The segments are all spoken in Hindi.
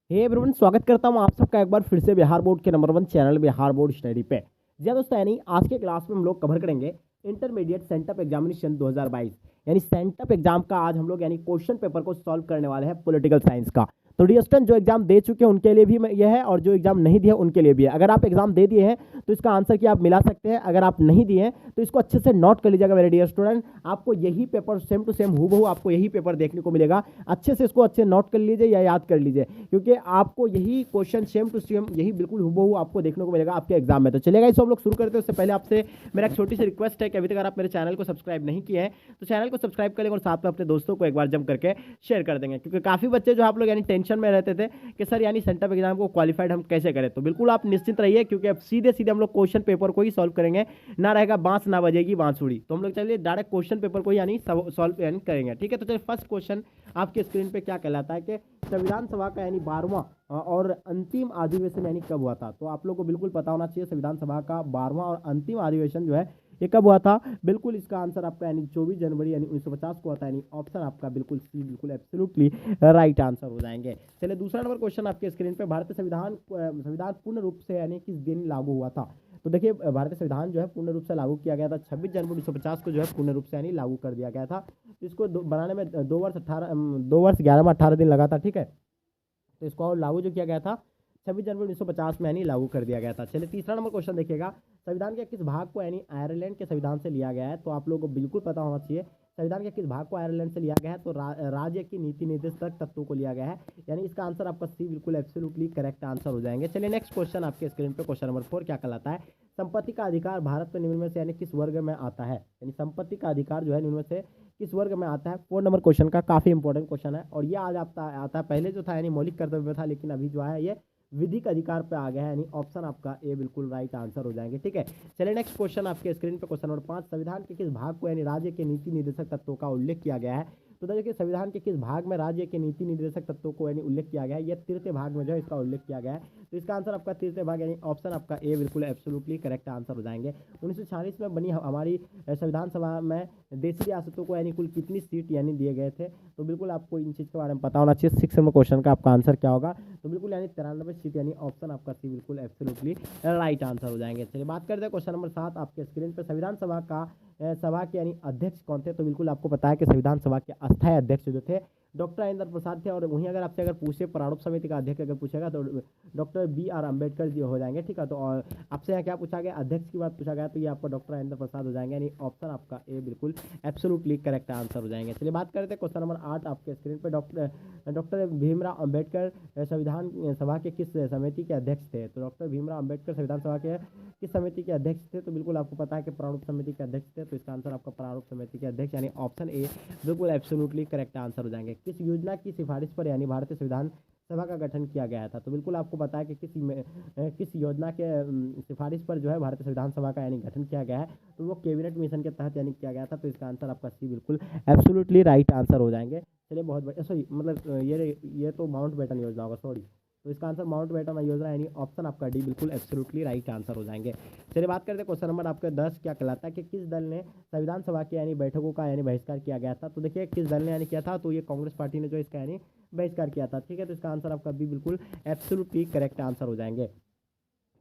हे एवरीवन, स्वागत करता हूं आप सबका एक बार फिर से बिहार बोर्ड के number 1 channel Bihar board study पे। जी हाँ दोस्तों, यानी आज के क्लास में हम लोग कवर करेंगे इंटरमीडिएट सेंटअप एग्जामिनेशन 2022। यानी सेंटअप एग्जाम का आज हम लोग यानी क्वेश्चन पेपर को सॉल्व करने वाले हैं पॉलिटिकल साइंस का। तो डियर स्टूडेंट, जो एग्जाम दे चुके हैं उनके लिए भी यह है और जो एग्जाम नहीं दिए उनके लिए भी है। अगर आप एग्जाम दे दिए हैं तो इसका आंसर की आप मिला सकते हैं, अगर आप नहीं दिए हैं तो इसको अच्छे से नोट कर लीजिएगा मेरे डियर स्टूडेंट। आपको यही पेपर सेम टू सेम हूबहू आपको यही पेपर देखने को मिलेगा। अच्छे से इसको अच्छे नोट कर लीजिए या याद कर लीजिए, क्योंकि आपको यही क्वेश्चन सेम टू सेम यही बिल्कुल हूबहू आपको देखने को मिलेगा आपके एग्जाम में। तो चलेगा, इसको हम लोग शुरू करते हैं। उससे पहले आपसे मेरा एक छोटी सी रिक्वेस्ट है कि अभी तक अगर आप मेरे चैनल को सब्सक्राइब नहीं किए हैं तो चैनल को सब्सक्राइब कर लेंगे और साथ में अपने दोस्तों को एक बार जम करके शेयर कर देंगे, क्योंकि काफ़ी बच्चे जो आप लोग यानी टेंशन में रहते थे कि सर यानी सेंटअप एग्जाम को क्वालिफाइड हम कैसे करें। तो बिल्कुल आप निश्चिंत रहिए, क्योंकि अब सीधे सीधे हम लोग क्वेश्चन पेपर को ही सॉल्व करेंगे। ना रहेगा बांस ना बजेगी बांसुड़ी। तो हम लोग चलिए डायरेक्ट क्वेश्चन पेपर को यानी सॉल्व यानी करेंगे। ठीक है, तो चलिए फर्स्ट क्वेश्चन आपके स्क्रीन पे क्या कहलाता है कि संविधान सभा का यानी 12वां और अंतिम अधिवेशन यानी कब हुआ था। तो आप लोग को बिल्कुल पता होना चाहिए संविधान सभा का 12वां और अंतिम अधिवेशन जो है ये कब हुआ था। बिल्कुल इसका आंसर आपका यानी 24 जनवरी यानी 1950 को आता है। यानी ऑप्शन आपका बिल्कुल सी बिल्कुल एब्सोल्युटली राइट आंसर हो जाएंगे। चलिए दूसरा नंबर क्वेश्चन आपके स्क्रीन पे, भारतीय संविधान पूर्ण रूप से यानी किस दिन लागू हुआ था। तो देखिए, भारतीय संविधान जो है पूर्ण रूप से लागू किया गया था 26 जनवरी 1950 को जो है पूर्ण रूप से यानी लागू कर दिया गया था। तो इसको बनाने में 2 वर्ष 11 18 दिन लगा था। ठीक है, तो इसको और लागू जो किया गया था 26 जनवरी 1950 में यानी लागू कर दिया गया था। चलिए तीसरा नंबर क्वेश्चन देखिएगा, संविधान के किस भाग को यानी आयरलैंड के संविधान से लिया गया है। तो आप लोगों को बिल्कुल पता होना चाहिए संविधान के किस भाग को आयरलैंड से लिया गया है। तो राज्य की नीति निर्देशक तत्वों को लिया गया है। यानी इसका आंसर आपका सी बिल्कुल एब्सोल्युटली करेक्ट आंसर हो जाएंगे। चलिए नेक्स्ट क्वेश्चन आपके स्क्रीन पे, क्वेश्चन नंबर 4 क्या कहलाता है, संपत्ति का अधिकार भारत में निम्न में से यानी किस वर्ग में आता है। यानी संपत्ति का अधिकार जो है निम्न में से किस वर्ग में आता है। 4 नंबर क्वेश्चन का काफी इंपॉर्टेंट क्वेश्चन है और ये आज आता है। पहले जो था यानी मौलिक कर्तव्य था, लेकिन अभी जो है ये विधिक अधिकार पे आ गया है। यानी ऑप्शन आपका ए बिल्कुल राइट आंसर हो जाएंगे। ठीक है, चलिए नेक्स्ट क्वेश्चन आपके स्क्रीन पे, क्वेश्चन नंबर 5, संविधान के किस भाग को यानी राज्य के नीति निर्देशक तत्वों का उल्लेख किया गया है। तो देखिए, संविधान के किस भाग में राज्य के नीति निर्देशक तत्वों को यानी उल्लेख किया गया है। यह तृतीय भाग में जो है इसका उल्लेख किया गया है। तो इसका आंसर आपका तृतीय भाग यानी ऑप्शन आपका ए बिल्कुल एब्सोल्युटली करेक्ट आंसर हो जाएंगे। 1946 में बनी हमारी संविधान सभा में देशी रियासतों को यानी कुल कितनी सीट यानी दिए गए थे। तो बिल्कुल आपको इन चीज़ के बारे में पता होना चाहिए। 6 नंबर क्वेश्चन का आपका आंसर क्या होगा। तो बिल्कुल यानी 93 सीट यानी ऑप्शन आपका सी बिल्कुल एब्सोल्युटली राइट आंसर हो जाएंगे। चलिए बात करते हैं क्वेश्चन नंबर 7 आपके स्क्रीन पर, संविधान सभा का सभा के यानी अध्यक्ष कौन थे। तो बिल्कुल आपको पता है कि संविधान सभा के अस्थायी अध्यक्ष जो थे डॉक्टर राजेंद्र प्रसाद थे। और वहीं अगर आपसे अगर पूछे प्रारूप समिति का अध्यक्ष अगर पूछेगा तो डॉक्टर BR अम्बेडकर जी हो जाएंगे। ठीक है, तो और आपसे यहाँ क्या पूछा गया, अध्यक्ष की बात पूछा गया, तो ये आपका डॉक्टर राजेंद्र प्रसाद हो जाएंगे। यानी ऑप्शन आपका ए बिल्कुल एब्सोल्युटली करेक्ट आंसर हो जाएंगे। चलिए बात करते हैं क्वेश्चन नंबर 8 आपके स्क्रीन पर, डॉक्टर भीमराव अम्बेडकर संविधान सभा के किस समिति के अध्यक्ष थे। तो डॉक्टर भीमराव अम्बेडकर संविधान सभा के किस समिति के अध्यक्ष थे। तो बिल्कुल आपको पता है कि प्रारूप समिति के अध्यक्ष थे। तो इसका आंसर आपका प्रारूप समिति के अध्यक्ष यानी ऑप्शन ए बिल्कुल एब्सोल्युटली करेक्ट आंसर हो जाएंगे। किस योजना की सिफारिश पर यानी भारतीय संविधान सभा का गठन किया गया था। तो बिल्कुल आपको पता है कि किस योजना के सिफारिश पर जो है भारतीय संविधान सभा का यानी गठन किया गया है। तो वो कैबिनेट मिशन के तहत यानी किया गया था। तो इसका आंसर आपका सी बिल्कुल एब्सोल्युटली राइट आंसर हो जाएंगे। चलिए बहुत बढ़िया, सॉरी मतलब ये तो माउंट बेटन योजना होगा, सॉरी। तो इसका आंसर माउंट बेटन योजना यानी ऑप्शन आपका डी बिल्कुल एब्सोल्युटली राइट आंसर हो जाएंगे। चलिए बात करते हैं क्वेश्चन नंबर आपके 10 क्या कहलाता है कि किस दल ने संविधान सभा की यानी बैठकों का यानी बहिष्कार किया गया था। तो देखिए, किस दल ने यानी किया था। तो ये कांग्रेस पार्टी ने जो इसका यानी बहिष्कार किया था। ठीक है, तो इसका आंसर आपका बी बिल्कुल एब्सोल्युटली करेक्ट आंसर हो जाएंगे।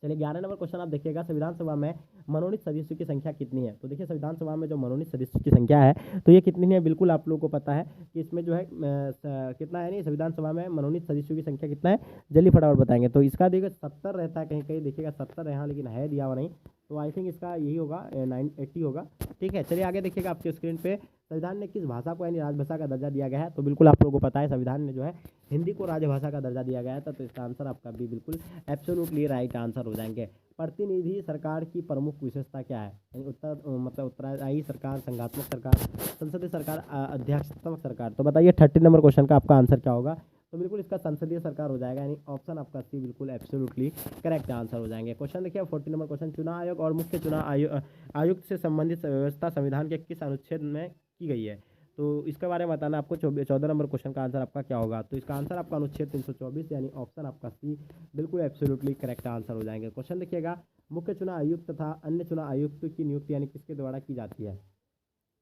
चलिए 11 नंबर क्वेश्चन आप देखिएगा, संविधान सभा में मनोनीत सदस्यों की संख्या कितनी है। तो देखिए, संविधान सभा में जो मनोनीत सदस्यों की संख्या है तो ये कितनी है। बिल्कुल आप लोगों को पता है कि इसमें जो है कितना है नहीं, संविधान सभा में मनोनीत सदस्यों की संख्या कितना है, जल्दी फटाफट बताएंगे। तो इसका देखिए 70 रहता है, कहीं कहीं देखिएगा 70 यहाँ, लेकिन है दिया हुआ नहीं। तो आई थिंक इसका यही होगा 980 होगा। ठीक है, चलिए आगे देखिएगा आपके स्क्रीन पे, संविधान ने किस भाषा को यानी राजभाषा का दर्जा दिया गया है। तो बिल्कुल आप लोगों को पता है संविधान ने जो है हिंदी को राजभाषा का दर्जा दिया गया था। तो इसका आंसर आपका भी बिल्कुल एब्सोल्युटली राइट आंसर हो जाएंगे। प्रतिनिधि सरकार की प्रमुख विशेषता क्या है। यानी उत्तराधायी सरकार, संघात्मक सरकार, संसदीय सरकार, अध्यक्षात्मक सरकार। तो बताइए 30 नंबर क्वेश्चन का आपका आंसर क्या होगा। तो बिल्कुल इसका संसदीय सरकार हो जाएगा। यानी ऑप्शन आपका सी बिल्कुल एब्सोल्युटली करेक्ट आंसर हो जाएंगे। क्वेश्चन देखिए 40 नंबर क्वेश्चन, चुनाव आयोग और मुख्य चुनाव आयुक्त से संबंधित व्यवस्था संविधान के किस अनुच्छेद में की गई है। तो इसके बारे में बताना आपको। 14 नंबर क्वेश्चन का आंसर आपका क्या होगा। तो इसका आंसर आपका अनुच्छेद 324 यानी ऑप्शन आपका सी बिल्कुल एब्सोल्युटली करेक्ट आंसर हो जाएंगे। क्वेश्चन देखिएगा, मुख्य चुनाव आयुक्त तथा अन्य चुनाव आयुक्त की नियुक्ति यानी किसके द्वारा की जाती है।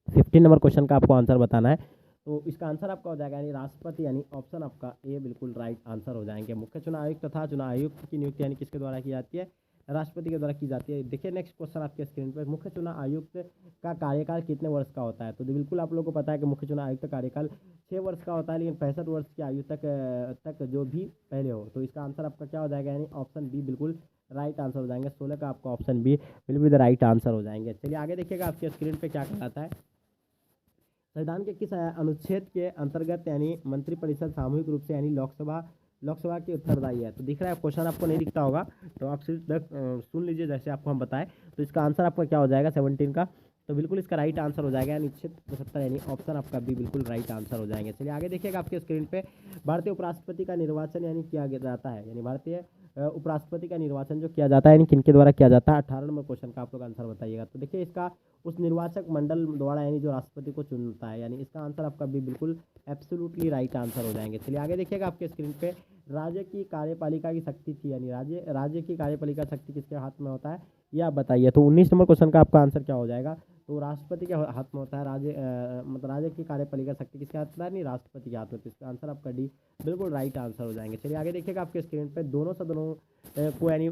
15 नंबर क्वेश्चन का आपको आंसर बताना है। तो इसका आंसर आपका हो जाएगा यानी राष्ट्रपति, यानी ऑप्शन आपका ए बिल्कुल राइट आंसर हो जाएंगे। मुख्य चुनाव आयुक्त तथा चुनाव आयुक्त की नियुक्ति यानी किसके द्वारा की जाती है, राष्ट्रपति के द्वारा की जाती है। देखिए नेक्स्ट क्वेश्चन आपके स्क्रीन पर, मुख्य चुनाव आयुक्त का कार्यकाल कितने वर्ष का होता है। तो बिल्कुल आप लोगों को पता है कि मुख्य चुनाव आयुक्त का कार्यकाल 6 वर्ष का होता है, लेकिन 65 वर्ष की आयु तक जो भी पहले हो। तो इसका आंसर आपका क्या हो जाएगा, यानी ऑप्शन बी बिल्कुल राइट आंसर हो जाएंगे। 16 का आपका ऑप्शन बी बिल्कुल द राइट आंसर हो जाएंगे। चलिए आगे देखिएगा आपके स्क्रीन पे क्या कहलाता है, संविधान के किस अनुच्छेद के अंतर्गत यानी मंत्रिपरिषद सामूहिक रूप से यानी लोकसभा के उत्तरदायी है। तो दिख रहा है क्वेश्चन आपको नहीं दिखता होगा, तो आप सिर्फ सुन लीजिए जैसे आपको हम बताएं। तो इसका आंसर आपका क्या हो जाएगा 17 का, तो बिल्कुल इसका राइट आंसर हो जाएगा यानी 75 यानी ऑप्शन आपका बी बिल्कुल राइट आंसर हो जाएंगे। चलिए आगे देखिएगा आपके स्क्रीन पे, भारतीय उपराष्ट्रपति का निर्वाचन यानी किया जाता है, यानी भारतीय उपराष्ट्रपति का निर्वाचन जो किया जाता है यानी किनके द्वारा किया जाता है। 18 नंबर क्वेश्चन का आप लोग आंसर बताइएगा। तो देखिए इसका उस निर्वाचक मंडल द्वारा यानी जो राष्ट्रपति को चुनता है, यानी इसका आंसर आपका भी बिल्कुल एब्सोल्युटली राइट आंसर हो जाएंगे। चलिए आगे देखिएगा आपके स्क्रीन पे, राज्य की कार्यपालिका की शक्ति थी यानी राज्य की कार्यपालिका शक्ति किसके हाथ में होता है, ये आप बताइए। तो 19 नंबर क्वेश्चन का आपका आंसर क्या हो जाएगा, तो राष्ट्रपति के हाथ में होता है मतलब राज्य की कार्यपालिका शक्ति किसके हाथ में है, नहीं राष्ट्रपति के हाथ में। तो इसका आंसर आपका डी बिल्कुल राइट आंसर हो जाएंगे। चलिए आगे देखिएगा आपके स्क्रीन पे, दोनों सदनों को यानी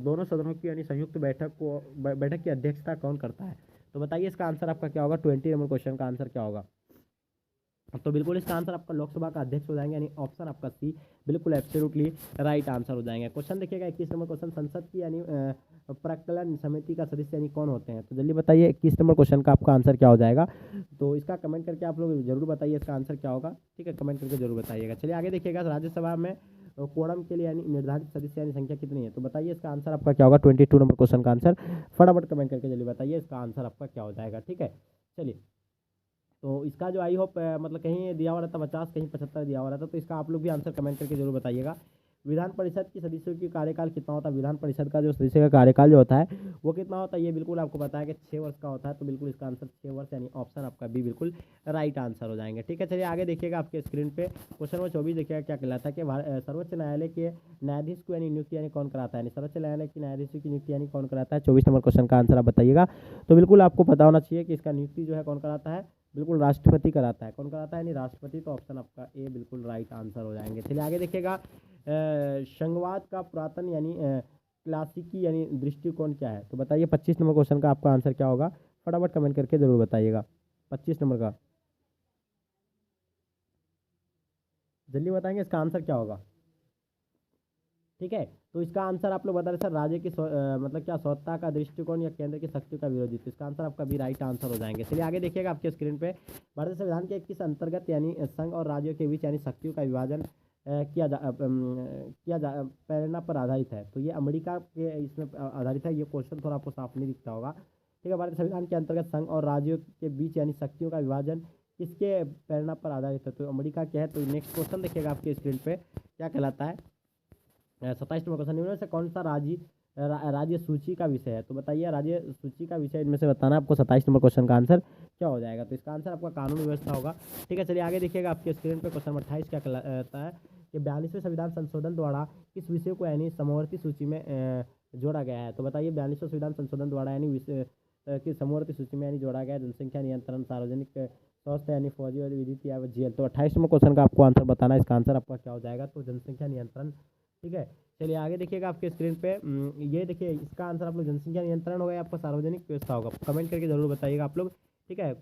दोनों सदनों की यानी संयुक्त बैठक की अध्यक्षता कौन करता है। तो बताइए इसका आंसर आपका क्या होगा, 20 नंबर क्वेश्चन का आंसर क्या होगा। तो बिल्कुल इसका आंसर आपका लोकसभा का अध्यक्ष हो जाएंगे, यानी ऑप्शन आपका सी बिल्कुल एब्सोल्युटली राइट आंसर हो जाएंगे। क्वेश्चन देखिएगा 21 नंबर क्वेश्चन, संसद की यानी प्राक्कलन समिति का सदस्य यानी कौन होते हैं। तो जल्दी बताइए 21 नंबर क्वेश्चन का आपका आंसर क्या हो जाएगा। तो इसका कमेंट करके आप लोग जरूर बताइए इसका आंसर क्या होगा, ठीक है, कमेंट करके जरूर बताइएगा। चलिए आगे देखिएगा, राज्यसभा में कोरम के लिए यानी निर्धारित सदस्य यानी संख्या कितनी है। तो बताइए इसका आंसर आपका क्या होगा, 22 नंबर क्वेश्चन का आंसर फटाफट कमेंट करके जल्दी बताइए इसका आंसर आपका क्या हो जाएगा, ठीक है। चलिए तो इसका जो आई होप मतलब कहीं दिया हुआ रहता 50, कहीं 75 दिया हुआ रहता, तो इसका आप लोग भी आंसर कमेंट करके जरूर बताइएगा। विधान परिषद की सदस्यों की कार्यकाल कितना होता है, विधान परिषद का जो सदस्य का कार्यकाल जो होता है वो कितना होता है, ये बिल्कुल आपको पता है कि 6 वर्ष का होता है। तो बिल्कुल इसका आंसर 6 वर्ष यानी ऑप्शन आपका बी बिल्कुल राइट आंसर हो जाएंगे, ठीक है। चलिए आगे देखिएगा आपके स्क्रीन पे, क्वेश्चन नंबर 24 देखिएगा क्या कहलाता है कि सर्वोच्च न्यायालय के न्यायाधीश को यानी नियुक्ति यानी कौन कराता है, यानी सर्वोच्च न्यायालय की न्यायाधीश की नियुक्ति यानी कौन कराता है। 24 नंबर क्वेश्चन का आंसर आप बताइएगा। तो बिल्कुल आपको पता होना चाहिए कि इसका नियुक्ति जो है कौन कराता है, बिल्कुल राष्ट्रपति कराता है। कौन कराता है, यानी राष्ट्रपति। तो ऑप्शन आपका ए बिल्कुल राइट आंसर हो जाएंगे। चलिए आगे देखिएगा, संघवाद का पुरातन यानी क्लासिकी यानी दृष्टिकोण क्या है। तो बताइए 25 नंबर क्वेश्चन का आपका आंसर क्या होगा, फटाफट कमेंट करके जरूर बताइएगा 25 नंबर का, जल्दी बताएंगे इसका आंसर क्या होगा, ठीक है। तो इसका आंसर आप लोग बता रहे सर, राज्य की मतलब क्या स्वतंत्रता का दृष्टिकोण या केंद्र की शक्ति का विरोधी। तो इसका आंसर आपका भी राइट आंसर हो जाएंगे। चलिए आगे देखिएगा आपके स्क्रीन पे, भारतीय संविधान के किस अंतर्गत यानी संघ और राज्यों के बीच यानी शक्तियों का विभाजन किया जा प्रेरणा पर आधारित है। तो ये अमेरिका के इसमें आधारित है। ये क्वेश्चन थोड़ा आपको साफ नहीं दिखता होगा, ठीक है। भारतीय संविधान के अंतर्गत संघ और राज्यों के बीच यानी शक्तियों का विभाजन किसके प्रेरणा पर आधारित है, तो अमेरिका के है। तो नेक्स्ट क्वेश्चन देखिएगा आपके स्क्रीन पे क्या कहलाता है, 27 नंबर क्वेश्चन, इनमें से कौन सा राज्य सूची का विषय है। तो बताइए राज्य सूची का विषय इनमें से बताना आपको। 27 नंबर क्वेश्चन का आंसर क्या हो जाएगा, तो इसका आंसर आपका कानून व्यवस्था होगा, ठीक है। चलिए आगे देखिएगा आपके स्क्रीन पे, क्वेश्चन 28 क्या कहलाता है कि 42वें संविधान संशोधन द्वारा किस विषय को यानी समवर्ती सूची में जोड़ा गया है। तो बताइए 42वें संविधान संशोधन द्वारा यानी विषय की समवर्ती सूची में यानी जोड़ा गया जनसंख्या नियंत्रण, सार्वजनिक स्वास्थ्य यानी फौजी और विधिक या जेल। तो 28 नंबर क्वेश्चन का आपको आंसर बताना है, इसका आंसर आपका क्या हो जाएगा, तो जनसंख्या नियंत्रण, ठीक है। चलिए आगे देखिएगा आपके स्क्रीन पे, ये देखिए इसका आंसर आप लोग जनसंख्या नियंत्रण होगा या आपका सार्वजनिक व्यवस्था होगा, कमेंट करके जरूर बताइएगा आप लोग, ठीक है।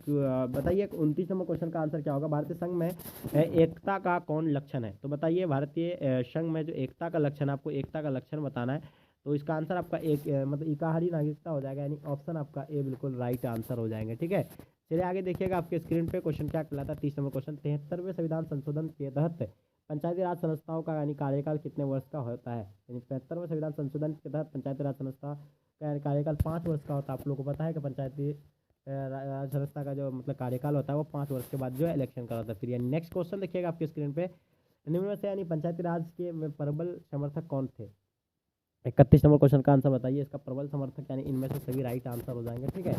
बताइए 29 नंबर क्वेश्चन का आंसर क्या होगा, भारतीय संघ में एकता का कौन लक्षण है। तो बताइए भारतीय संघ में जो एकता का लक्षण, आपको एकता का लक्षण बताना है। तो इसका आंसर आपका एक मतलब एकाहारी नागरिकता हो जाएगा, यानी ऑप्शन आपका ए बिल्कुल राइट आंसर हो जाएंगे, ठीक है। चलिए आगे देखिएगा आपके स्क्रीन पे, क्वेश्चन क्या कहलाता है 30 नंबर क्वेश्चन, 73वें संविधान संशोधन के तहत पंचायती राज संस्थाओं का यानी कार्यकाल कितने वर्ष का होता है। यानी 75वें संविधान संशोधन के तहत पंचायती राज संस्था का कार्यकाल 5 वर्ष का होता है। आप लोगों को पता है कि पंचायती राज संस्था का जो मतलब कार्यकाल होता है वो 5 वर्ष के बाद जो है इलेक्शन का होता है। फिर यानी नेक्स्ट क्वेश्चन देखिएगा आपके स्क्रीन पे, निम्न में से यानी पंचायती राज के प्रबल समर्थक कौन थे। 31 नंबर क्वेश्चन का आंसर बताइए इसका प्रबल समर्थक, यानी इनमें से सभी राइट आंसर हो जाएंगे, ठीक है।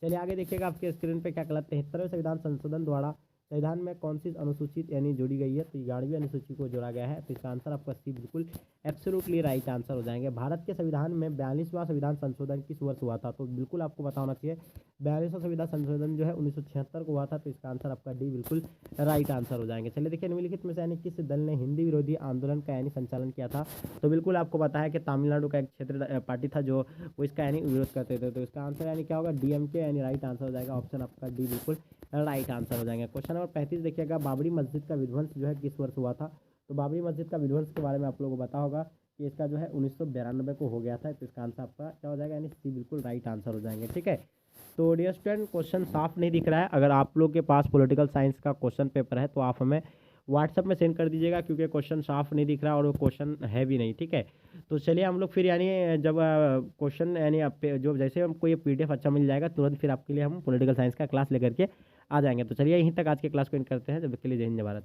चलिए आगे देखिएगा आपके स्क्रीन पे क्या कहलाता है 73वें संविधान संशोधन द्वारा संविधान में कौन सी अनुसूचित यानी जोड़ी गई है, तो 11वीं अनुसूची को जोड़ा गया है। तो इसका आंसर आपका सी बिल्कुल एब्सोल्युटली राइट आंसर हो जाएंगे। भारत के संविधान में 42वां संविधान संशोधन किस वर्ष हुआ था, तो बिल्कुल आपको पता होना चाहिए 42वां संविधान संशोधन जो है 1976 को हुआ था। तो इसका आंसर आपका डी बिल्कुल राइट आंसर हो जाएंगे। चलिए देखिए, निम्नलिखित में से यानी किस दल ने हिंदी विरोधी आंदोलन का यानी संचालन किया था, तो बिल्कुल आपको पता है कि तमिलनाडु का एक क्षेत्र पार्टी था जो वो इसका यानी विरोध करते थे। तो इसका आंसर यानी क्या होगा, डीएमके यानी राइट आंसर हो जाएगा। ऑप्शन आपका डी बिल्कुल राइट आंसर हो जाएंगे। क्वेश्चन नंबर 35 देखिएगा, बाबरी मस्जिद का विध्वंस जो है किस वर्ष हुआ था, तो बाबरी मस्जिद का विध्वंस के बारे में आप लोगों को पता होगा कि इसका जो है 1992 को हो गया था। तो इसका आंसर आपका क्या हो जाएगा, यानी सी बिल्कुल राइट आंसर हो जाएंगे। ठीक है, तो डियर स्टूडेंट, क्वेश्चन साफ नहीं दिख रहा है। अगर आप लोग के पास पॉलिटिकल साइंस का क्वेश्चन पेपर है तो आप हमें व्हाट्सएप में सेंड कर दीजिएगा, क्योंकि क्वेश्चन साफ नहीं दिख रहा और वो क्वेश्चन है भी नहीं। ठीक है, तो चलिए हम लोग फिर यानी जब क्वेश्चन यानी जो जैसे हमको ये पीडीएफ अच्छा मिल जाएगा तुरंत फिर आपके लिए हम पॉलिटिकल साइंस का क्लास लेकर के आ जाएंगे। तो चलिए यहीं तक आज के क्लास को एंड करते हैं। जब तक के लिए जय हिंद, जय भारत।